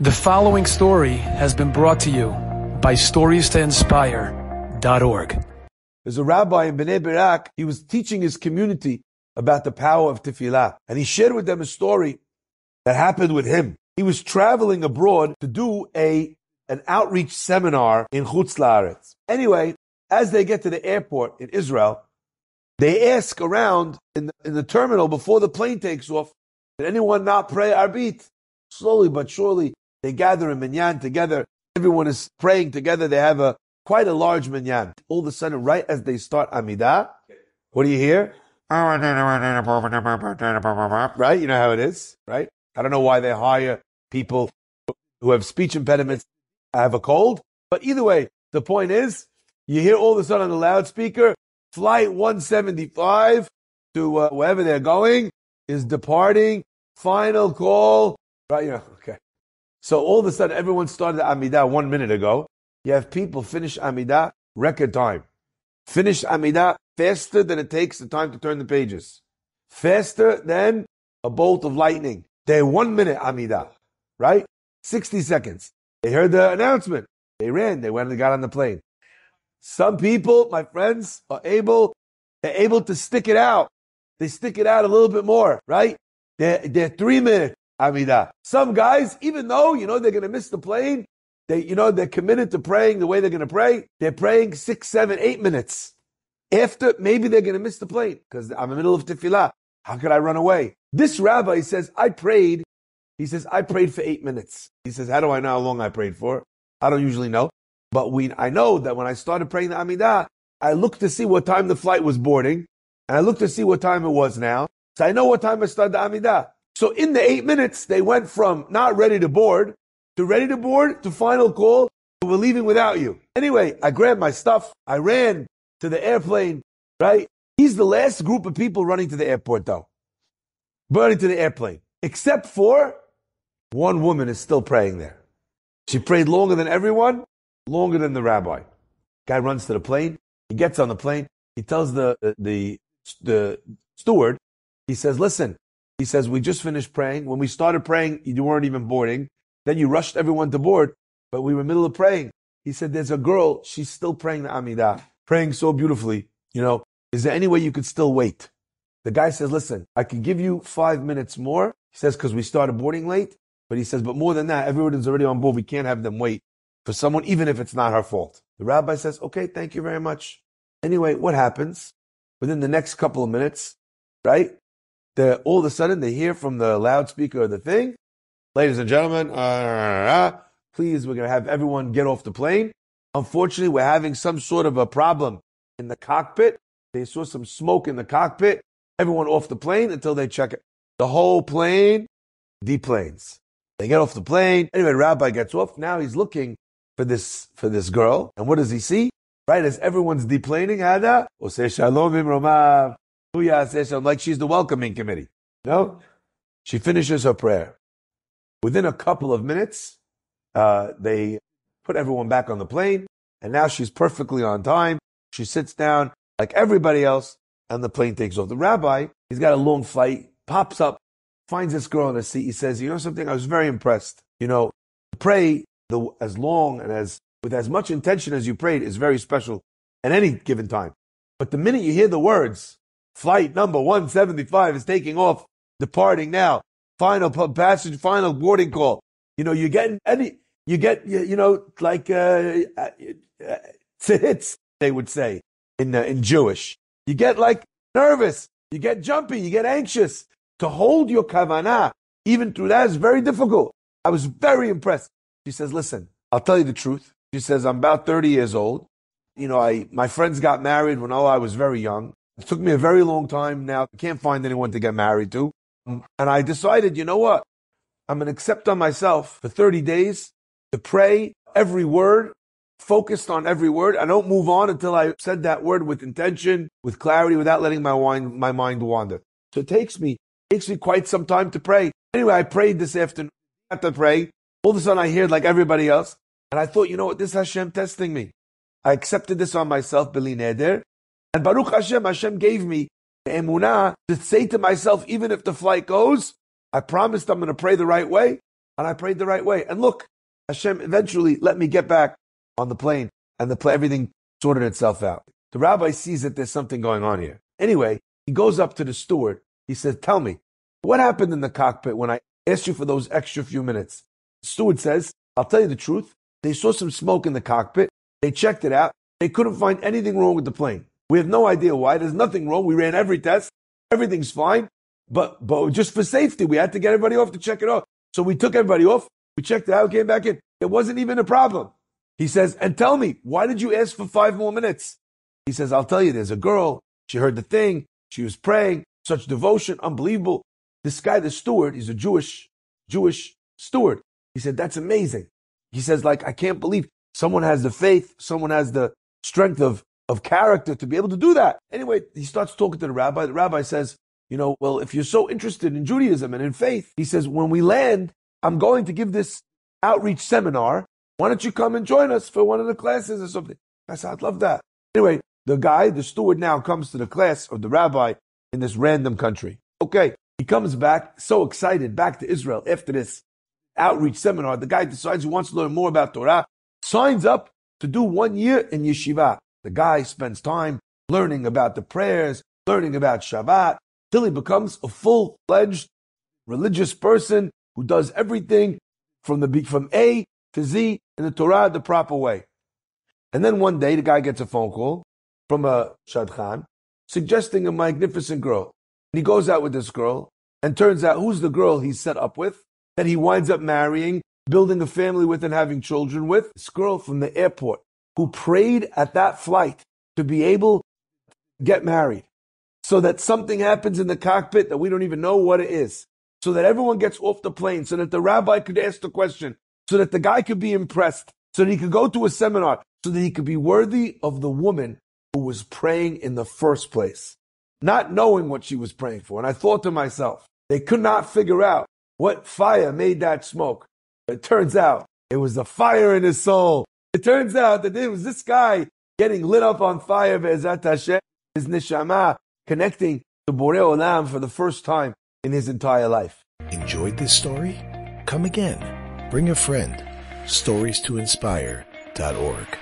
The following story has been brought to you by StoriesToInspire.org. There's a rabbi in Bnei Brak. He was teaching his community about the power of tefillah. And he shared with them a story that happened with him. He was traveling abroad to do an outreach seminar in Chutz La'aretz. Anyway, as they get to the airport in Israel, they ask around in the terminal before the plane takes off, did anyone not pray Arbit? Slowly but surely, they gather in minyan together. Everyone is praying together. They have quite a large minyan. All of a sudden, right as they start Amidah, what do you hear? Right? You know how it is, right? I don't know why they hire people who have speech impediments, have a cold. But either way, the point is, you hear all of a sudden on the loudspeaker, Flight 175 to wherever they're going is departing. Final call. Right? Okay. So all of a sudden, everyone started Amidah 1 minute ago. You have people finish Amidah, record time. Finish Amidah faster than it takes the time to turn the pages. Faster than a bolt of lightning. They're 1 minute Amidah, right? 60 seconds. They heard the announcement. They ran. They went and got on the plane. Some people, my friends, they're able to stick it out. They stick it out a little bit more, right? They're 3 minute Amidah. Some guys, even though, they're going to miss the plane, they're committed to praying the way they're going to pray. They're praying 6, 7, 8 minutes. After, maybe they're going to miss the plane because I'm in the middle of tefillah. How could I run away? This rabbi says, I prayed for 8 minutes. He says, how do I know how long I prayed for? I don't usually know. But I know that when I started praying the Amidah, I looked to see what time the flight was boarding, and I looked to see what time it was now. So I know what time I started the Amidah. So in the 8 minutes, they went from not ready to board to final call to we're leaving without you. Anyway, I grabbed my stuff. I ran to the airplane, right? He's the last group of people running to the airport, though. Running to the airplane. Except for one woman is still praying there. She prayed longer than everyone, longer than the rabbi. Guy runs to the plane. He gets on the plane. He tells the steward, he says, listen, he says, we just finished praying. When we started praying, you weren't even boarding. Then you rushed everyone to board, but we were in the middle of praying. He said, there's a girl, she's still praying the Amidah, praying so beautifully. Is there any way you could still wait? The guy says, listen, I can give you 5 minutes more. He says, because we started boarding late. But he says, but more than that, everyone is already on board. We can't have them wait for someone, even if it's not her fault. The rabbi says, okay, thank you very much. Anyway, what happens? Within the next couple of minutes, right? All of a sudden, they hear from the loudspeaker of the thing, ladies and gentlemen, please, we're going to have everyone get off the plane. Unfortunately, we're having some sort of a problem in the cockpit. They saw some smoke in the cockpit. Everyone off the plane until they check it. The whole plane deplanes. They get off the plane. Anyway, the rabbi gets off. Now he's looking for this girl. And what does he see? Right as everyone's deplaning, Hada, Oseh Shalom Imromav. Like she's the welcoming committee. No? She finishes her prayer. Within a couple of minutes, they put everyone back on the plane, and now she's perfectly on time. She sits down like everybody else, and the plane takes off. The rabbi, he's got a long flight, pops up, finds this girl in a seat. He says, you know something? I was very impressed. To pray as long and with as much intention as you prayed is very special at any given time. But the minute you hear the words, flight number 175 is taking off, departing now. Final passage, final boarding call. You get like tzitz, they would say in Jewish. You get like nervous. You get jumpy. You get anxious. To hold your kavanah, even through that, is very difficult. I was very impressed. She says, listen, I'll tell you the truth. She says, I'm about 30 years old. My friends got married when I was very young. It took me a very long time now. I can't find anyone to get married to. And I decided, you know what? I'm going to accept on myself for 30 days to pray every word, focused on every word. I don't move on until I said that word with intention, with clarity, without letting my mind wander. So it takes me quite some time to pray. Anyway, I prayed this afternoon. I had to pray. All of a sudden I heard like everybody else. And I thought, you know what? This is Hashem testing me. I accepted this on myself, Bili Neder. And Baruch Hashem gave me the emunah to say to myself, even if the flight goes, I promised I'm going to pray the right way. and I prayed the right way. And look, Hashem eventually let me get back on the plane, and everything sorted itself out. The rabbi sees that there's something going on here. Anyway, he goes up to the steward. He says, tell me, what happened in the cockpit when I asked you for those extra few minutes? The steward says, I'll tell you the truth. They saw some smoke in the cockpit. They checked it out. They couldn't find anything wrong with the plane. We have no idea why. There's nothing wrong. We ran every test. Everything's fine. But just for safety, we had to get everybody off to check it off. So we took everybody off. We checked it out, came back in. It wasn't even a problem. He says, and tell me, why did you ask for 5 more minutes? He says, I'll tell you, there's a girl. She heard the thing. She was praying. Such devotion. Unbelievable. This guy, the steward, he's a Jewish steward. He said, that's amazing. He says, I can't believe someone has the faith. Someone has the strength of character to be able to do that. Anyway, he starts talking to the rabbi. The rabbi says, well, if you're so interested in Judaism and in faith, he says, when we land, I'm going to give this outreach seminar. Why don't you come and join us for one of the classes or something? I said, I'd love that. Anyway, the steward now comes to the class of the rabbi in this random country. Okay, he comes back, so excited, back to Israel after this outreach seminar. The guy decides he wants to learn more about Torah, signs up to do 1 year in yeshiva. The guy spends time learning about the prayers, learning about Shabbat, till he becomes a full-fledged religious person who does everything from A to Z in the Torah the proper way. And then one day, the guy gets a phone call from a shadchan suggesting a magnificent girl. And he goes out with this girl, and turns out who's the girl he's set up with, that he winds up marrying, building a family with, and having children with. This girl from the airport who prayed at that flight to be able to get married, so that something happens in the cockpit that we don't even know what it is, so that everyone gets off the plane, so that the rabbi could ask the question, so that the guy could be impressed, so that he could go to a seminar, so that he could be worthy of the woman who was praying in the first place, not knowing what she was praying for. And I thought to myself, they could not figure out what fire made that smoke. It turns out it was the fire in his soul. It turns out that it was this guy getting lit up on fire, Be'ezat Hashem, his neshama, connecting to Borei Olam for the first time in his entire life. Enjoyed this story? Come again. Bring a friend. StoriesToInspire.org